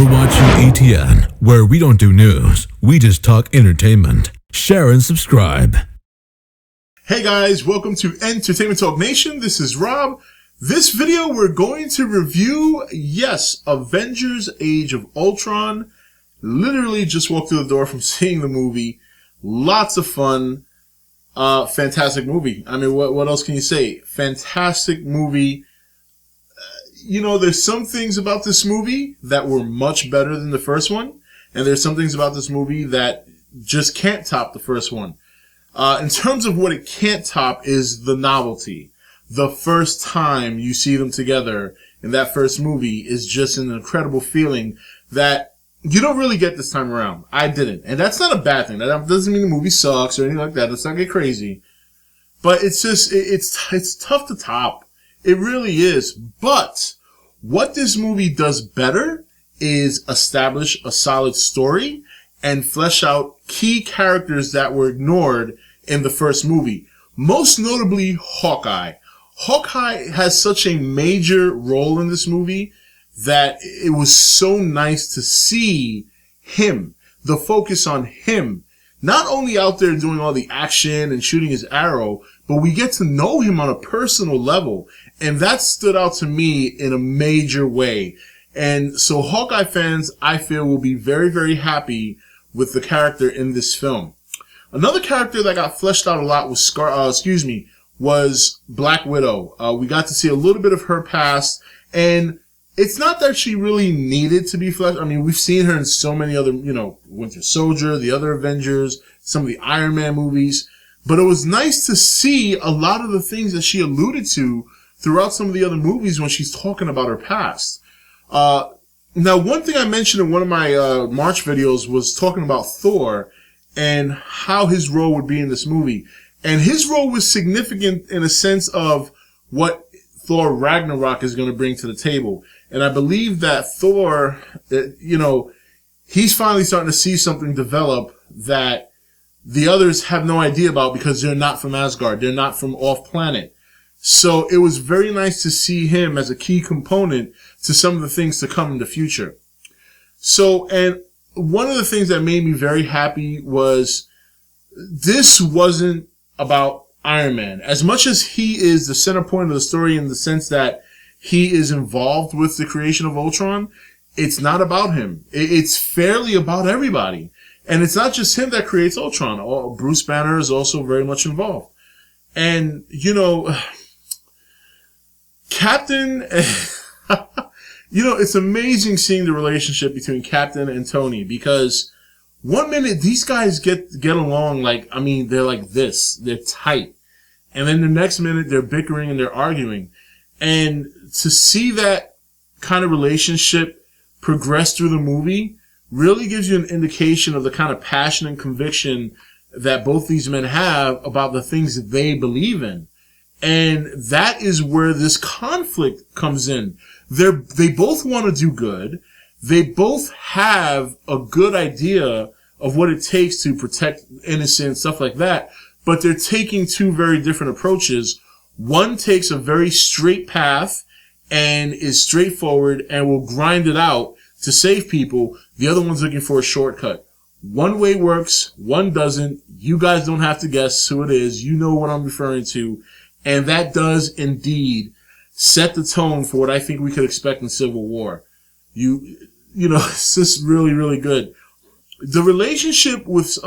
You're watching E.T.N, where we don't do news, we just talk entertainment. Share and subscribe. Hey guys, welcome to Entertainment Talk Nation. This is Rob. This video we're going to review, yes, Avengers Age of Ultron. Literally just walked through the door from seeing the movie. Lots of fun. Fantastic movie. I mean, what else can you say? Fantastic movie. You know, there's some things about this movie that were much better than the first one, and there's some things about this movie that just can't top the first one. In terms of what it can't top is the novelty. The first time you see them together in that first movie is just an incredible feeling that you don't really get this time around. I didn't. And that's not a bad thing. That doesn't mean the movie sucks or anything like that. Let's not get crazy. But it's just, it's tough to top. It really is. But what this movie does better is establish a solid story and flesh out key characters that were ignored in the first movie. Most notably, Hawkeye. Hawkeye has such a major role in this movie that it was so nice to see him, the focus on him, not only out there doing all the action and shooting his arrow, but we get to know him on a personal level. And that stood out to me in a major way. And so Hawkeye fans, I feel, will be very, very happy with the character in this film. Another character that got fleshed out a lot was Black Widow. We got to see a little bit of her past, and it's not that she really needed to be fleshed. I mean, we've seen her in so many other, Winter Soldier, the other Avengers, some of the Iron Man movies, but it was nice to see a lot of the things that she alluded to throughout some of the other movies when she's talking about her past. Now, one thing I mentioned in one of my March videos was talking about Thor and how his role would be in this movie. And his role was significant in a sense of what Thor Ragnarok is going to bring to the table. And I believe that Thor, he's finally starting to see something develop that the others have no idea about because they're not from Asgard. They're not from off-planet. So it was very nice to see him as a key component to some of the things to come in the future. So, and one of the things that made me very happy was this wasn't about Iron Man. As much as he is the center point of the story in the sense that he is involved with the creation of Ultron, it's not about him. It's fairly about everybody. And it's not just him that creates Ultron. Bruce Banner is also very much involved. And, Captain, it's amazing seeing the relationship between Captain and Tony, because one minute these guys get along they're like this. They're tight. And then the next minute they're bickering and they're arguing. And to see that kind of relationship progress through the movie really gives you an indication of the kind of passion and conviction that both these men have about the things that they believe in. And that is where this conflict comes in. They both want to do good. They both have a good idea of what it takes to protect innocent, stuff like that. But they're taking two very different approaches. One takes a very straight path and is straightforward and will grind it out to save people. The other one's looking for a shortcut. One way works, one doesn't. You guys don't have to guess who it is. You know what I'm referring to. And that does indeed set the tone for what I think we could expect in Civil War. It's just really, really good. The relationship with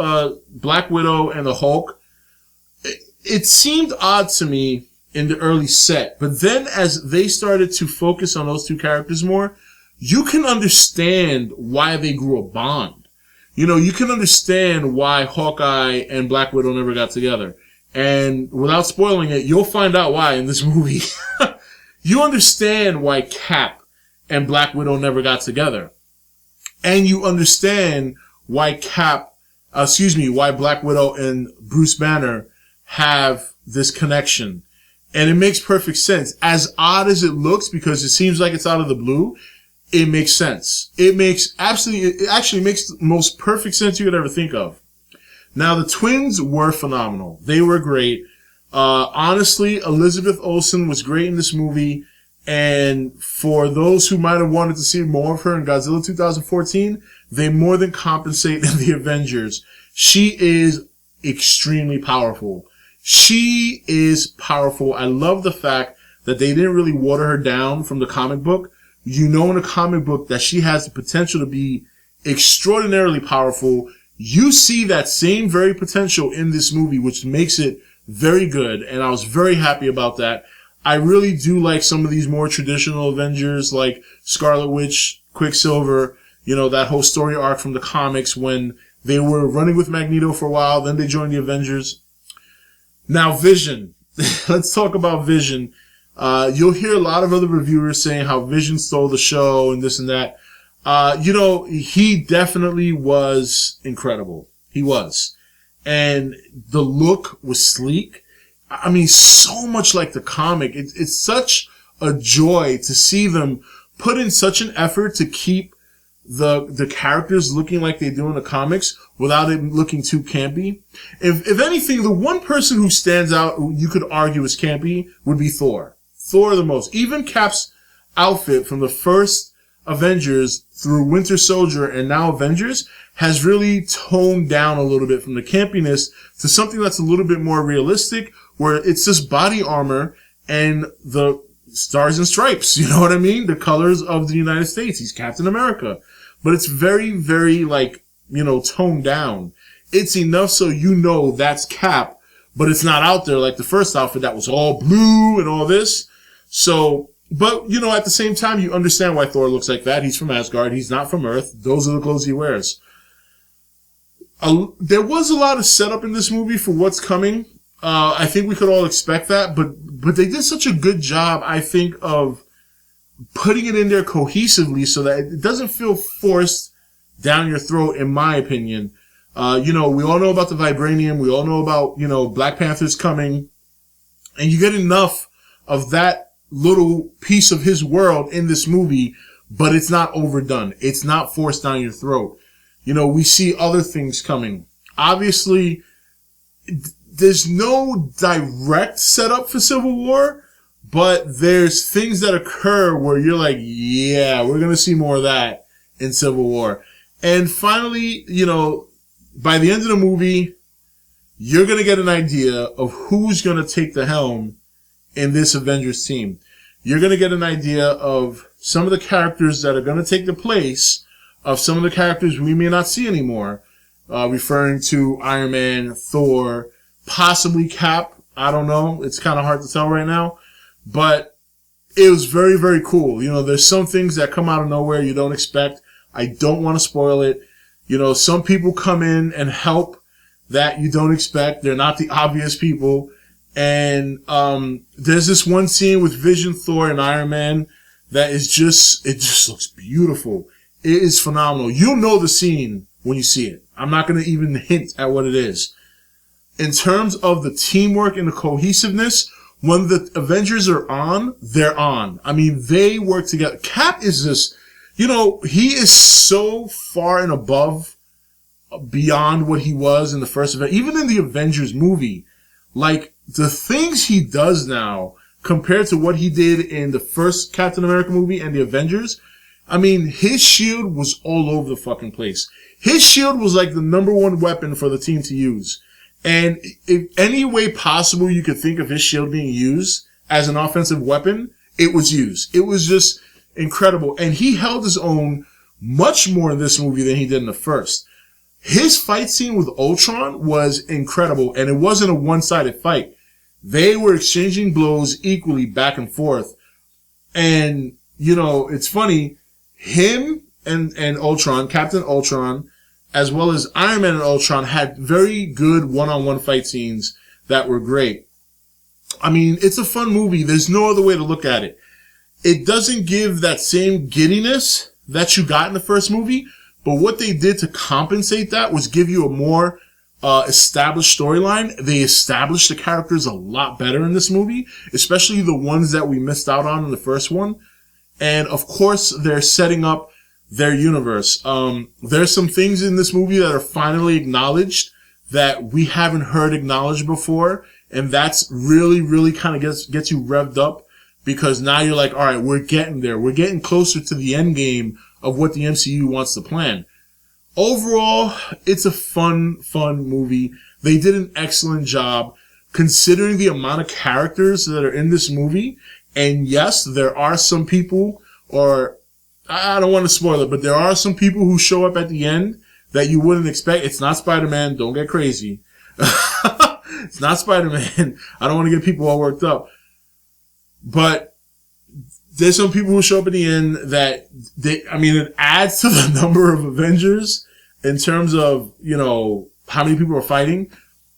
Black Widow and the Hulk, it seemed odd to me in the early set. But then as they started to focus on those two characters more, you can understand why they grew a bond. You can understand why Hawkeye and Black Widow never got together. And without spoiling it, you'll find out why in this movie. You understand why Cap and Black Widow never got together. And you understand why why Black Widow and Bruce Banner have this connection. And it makes perfect sense. As odd as it looks, because it seems like it's out of the blue, it makes sense. It actually makes the most perfect sense you could ever think of. Now, the twins were phenomenal. They were great. Honestly, Elizabeth Olsen was great in this movie. And for those who might have wanted to see more of her in Godzilla 2014, they more than compensate in the Avengers. She is extremely powerful. She is powerful. I love the fact that they didn't really water her down from the comic book. You know in the comic book that she has the potential to be extraordinarily powerful. You see that same very potential in this movie, which makes it very good. And I was very happy about that. I really do like some of these more traditional Avengers like Scarlet Witch, Quicksilver, that whole story arc from the comics when they were running with Magneto for a while, then they joined the Avengers. Now, Vision. Let's talk about Vision. You'll hear a lot of other reviewers saying how Vision stole the show and this and that. He definitely was incredible. He was. And the look was sleek. I mean, so much like the comic. It's such a joy to see them put in such an effort to keep the characters looking like they do in the comics without it looking too campy. If anything, the one person who stands out, who you could argue is campy, would be Thor. Thor the most. Even Cap's outfit from the first Avengers through Winter Soldier and now Avengers has really toned down a little bit from the campiness to something that's a little bit more realistic, where it's just body armor and the stars and stripes, you know what I mean? The colors of the United States. He's Captain America. But it's very, very, toned down. It's enough so that's Cap, but it's not out there like the first outfit that was all blue and all this. So, but, at the same time, you understand why Thor looks like that. He's from Asgard. He's not from Earth. Those are the clothes he wears. There was a lot of setup in this movie for what's coming. I think we could all expect that, but they did such a good job, I think, of putting it in there cohesively so that it doesn't feel forced down your throat, in my opinion. We all know about the vibranium. We all know about, Black Panther's coming. And you get enough of that little piece of his world in this movie, but it's not overdone. It's not forced down your throat. We see other things coming. Obviously, there's no direct setup for Civil War, but there's things that occur where you're like, yeah, we're going to see more of that in Civil War. And finally, by the end of the movie, you're going to get an idea of who's going to take the helm in this Avengers team. You're going to get an idea of some of the characters that are going to take the place of some of the characters we may not see anymore, referring to Iron Man, Thor, possibly Cap. I don't know. It's kind of hard to tell right now. But it was very, very cool. There's some things that come out of nowhere you don't expect. I don't want to spoil it. Some people come in and help that you don't expect. They're not the obvious people. And there's this one scene with Vision, Thor, and Iron Man that is it just looks beautiful. It is phenomenal. You'll know the scene when you see it. I'm not going to even hint at what it is. In terms of the teamwork and the cohesiveness, when the Avengers are on, they're on. I mean, they work together. Cap is just, he is so far and above, beyond what he was in the first event. Even in the Avengers movie, like, the things he does now compared to what he did in the first Captain America movie and the Avengers, I mean, his shield was all over the fucking place. His shield was like the number one weapon for the team to use. And if any way possible you could think of his shield being used as an offensive weapon, it was used. It was just incredible. And he held his own much more in this movie than he did in the first. His fight scene with Ultron was incredible, and it wasn't a one-sided fight. They were exchanging blows equally back and forth. And, it's funny, him and Ultron, Captain Ultron, as well as Iron Man and Ultron, had very good one-on-one fight scenes that were great. I mean, it's a fun movie. There's no other way to look at it. It doesn't give that same giddiness that you got in the first movie, but what they did to compensate that was give you a more established storyline. They established the characters a lot better in this movie, especially the ones that we missed out on in the first one. And of course, they're setting up their universe. There's some things in this movie that are finally acknowledged that we haven't heard acknowledged before. And that's really, really kind of gets you revved up, because now you're like, all right, we're getting there. We're getting closer to the end game of what the MCU wants to plan. Overall, it's a fun movie. They did an excellent job considering the amount of characters that are in this movie. And yes, there are some people, or I don't want to spoil it, but there are some people who show up at the end that you wouldn't expect. It's not Spider-Man. Don't get crazy. It's not Spider-Man. I don't want to get people all worked up. But there's some people who show up at the end that it adds to the number of Avengers in terms of, how many people are fighting.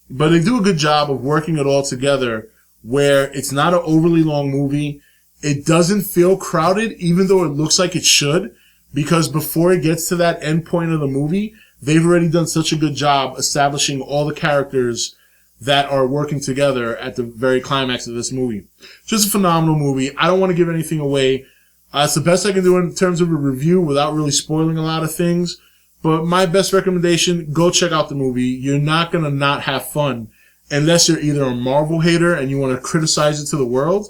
But they do a good job of working it all together where it's not an overly long movie. It doesn't feel crowded, even though it looks like it should, because before it gets to that end point of the movie, they've already done such a good job establishing all the characters that are working together at the very climax of this movie. Just a phenomenal movie. I don't want to give anything away. It's the best I can do in terms of a review without really spoiling a lot of things. But my best recommendation, go check out the movie. You're not going to not have fun unless you're either a Marvel hater and you want to criticize it to the world,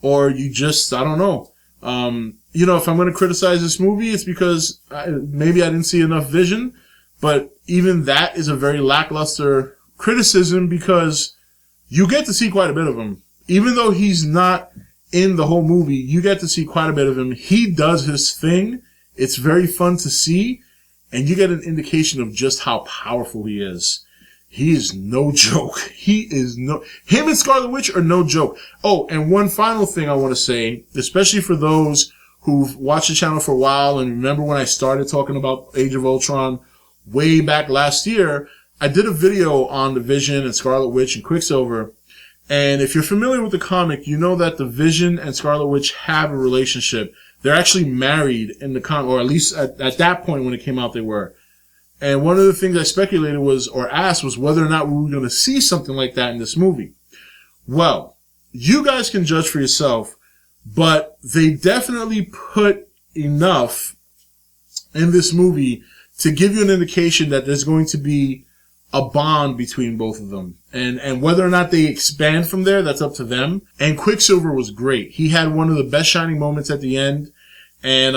or you just, I don't know. If I'm going to criticize this movie, it's because maybe I didn't see enough vision. But even that is a very lackluster criticism because you get to see quite a bit of him. Even though he's not in the whole movie, you get to see quite a bit of him. He does his thing. It's very fun to see. And you get an indication of just how powerful he is. He is no joke. Him and Scarlet Witch are no joke. Oh, and one final thing I want to say, especially for those who've watched the channel for a while and remember when I started talking about Age of Ultron way back last year, I did a video on the Vision and Scarlet Witch and Quicksilver. And if you're familiar with the comic, you know that the Vision and Scarlet Witch have a relationship. They're actually married in the comic, or at least at that point when it came out, they were. And one of the things I speculated asked was whether or not we were going to see something like that in this movie. Well, you guys can judge for yourself, but they definitely put enough in this movie to give you an indication that there's going to be a bond between both of them. And whether or not they expand from there, that's up to them. And Quicksilver was great. He had one of the best shining moments at the end. And,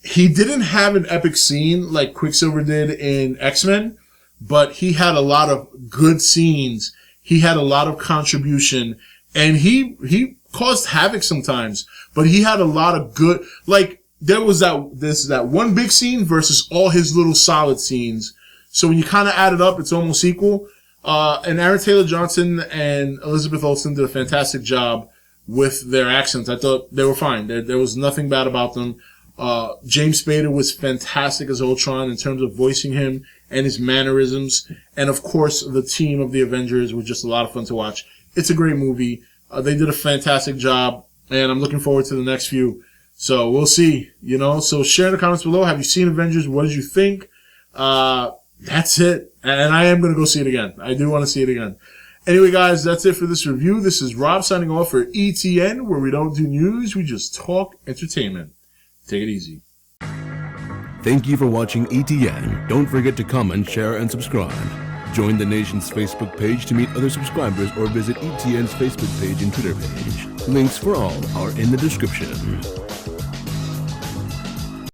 he didn't have an epic scene like Quicksilver did in X-Men, but he had a lot of good scenes. He had a lot of contribution, and he caused havoc sometimes, but he had a lot of good, there's that one big scene versus all his little solid scenes. So when you kind of add it up, it's almost equal. And Aaron Taylor Johnson and Elizabeth Olsen did a fantastic job with their accents. I thought they were fine. There was nothing bad about them. James Spader was fantastic as Ultron in terms of voicing him and his mannerisms. And of course, the team of the Avengers was just a lot of fun to watch. It's a great movie. They did a fantastic job, and I'm looking forward to the next few. So we'll see, So share in the comments below. Have you seen Avengers? What did you think? That's it. And I am going to go see it again. I do want to see it again. Anyway, guys, that's it for this review. This is Rob signing off for E.T.N, where we don't do news, we just talk entertainment. Take it easy. Thank you for watching E.T.N. Don't forget to comment, share, and subscribe. Join the nation's Facebook page to meet other subscribers or visit E.T.N's Facebook page and Twitter page. Links for all are in the description.